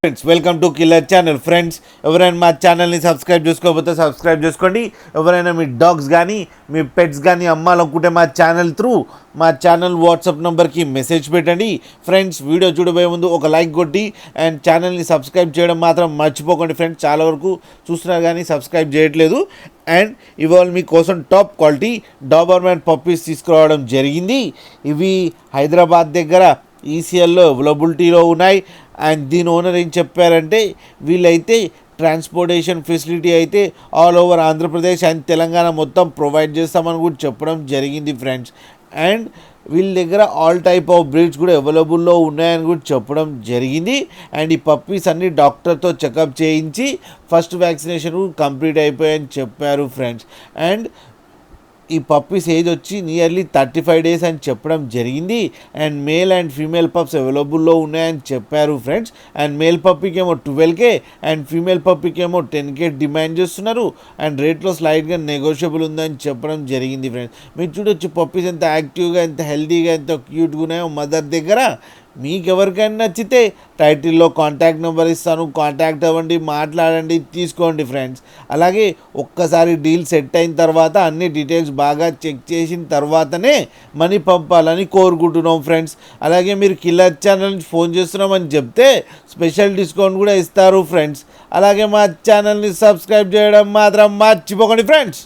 Friends welcome to killer channel. Friends ఎవరైనా మా ఛానల్ని సబ్స్క్రైబ్ చేసుకోకపోతే సబ్స్క్రైబ్ చేసుకోండి. ఎవరైనా మీ డాగ్స్ కానీ మీ పెట్స్ కానీ అమ్మాలనుకుంటే మా ఛానల్ వాట్సాప్ నెంబర్కి మెసేజ్ పెట్టండి. ఫ్రెండ్స్ వీడియో చూడబోయే ముందు ఒక లైక్ కొట్టి అండ్ ఛానల్ని సబ్స్క్రైబ్ చేయడం మాత్రం మర్చిపోకండి. ఫ్రెండ్స్ చాలా వరకు చూస్తున్నారు కానీ సబ్స్క్రైబ్ చేయట్లేదు. అండ్ ఇవాళ మీకోసం టాప్ క్వాలిటీ డాబర్మ్యాన్ పప్పీస్ తీసుకురావడం జరిగింది. ఇవి హైదరాబాద్ దగ్గర ఈసీఎల్లో అవైలబిలిటీలో ఉన్నాయి. అండ్ దీని ఓనర్ ఏం చెప్పారంటే వీళ్ళైతే ట్రాన్స్పోర్టేషన్ ఫెసిలిటీ అయితే all over Andhra Pradesh and Telangana మొత్తం ప్రొవైడ్ చేస్తామని కూడా చెప్పడం జరిగింది ఫ్రెండ్స్. అండ్ వీళ్ళ దగ్గర ఆల్ టైప్ ఆఫ్ బ్రీడ్స్ కూడా అవైలబుల్లో ఉన్నాయని కూడా చెప్పడం జరిగింది. అండ్ ఈ పప్పీస్ అన్ని డాక్టర్తో చెకప్ చేయించి ఫస్ట్ వ్యాక్సినేషన్ కంప్లీట్ అయిపోయాయని చెప్పారు ఫ్రెండ్స్. అండ్ ఈ పప్పీస్ ఏజ్ వచ్చి నియర్లీ 35 డేస్ అని చెప్పడం జరిగింది. And male and female pups అవైలబుల్లో ఉన్నాయని చెప్పారు ఫ్రెండ్స్. అండ్ మేల్ పప్పీకి ఏమో 12K అండ్ ఫీమేల్ పప్పీకి ఏమో 10K డిమాండ్ చేస్తున్నారు. అండ్ రేట్లో స్లైడ్గా నెగోషియబుల్ ఉందని చెప్పడం జరిగింది ఫ్రెండ్స్. మీరు చూడొచ్చు పప్పీస్ ఎంత యాక్టివ్గా ఎంత హెల్తీగా ఎంత క్యూట్గా ఉన్నాయో మదర్ దగ్గర. మీకు ఎవరికైనా నచ్చితే టైటిల్లో కాంటాక్ట్ నెంబర్ ఇస్తాను, కాంటాక్ట్ అవ్వండి, మాట్లాడండి, తీసుకోండి ఫ్రెండ్స్. అలాగే ఒక్కసారి డీల్ సెట్ అయిన తర్వాత అన్ని డీటెయిల్స్ బాగా చెక్ చేసిన తర్వాతనే మనీ పంపాలని కోరుకుంటున్నాం ఫ్రెండ్స్. అలాగే మీరు కిల్లర్ ఛానల్ నుంచి ఫోన్ చేస్తున్నామని చెప్తే స్పెషల్ డిస్కౌంట్ కూడా ఇస్తారు ఫ్రెండ్స్. అలాగే మా ఛానల్ని సబ్స్క్రైబ్ చేయడం మాత్రం మర్చిపోకండి ఫ్రెండ్స్.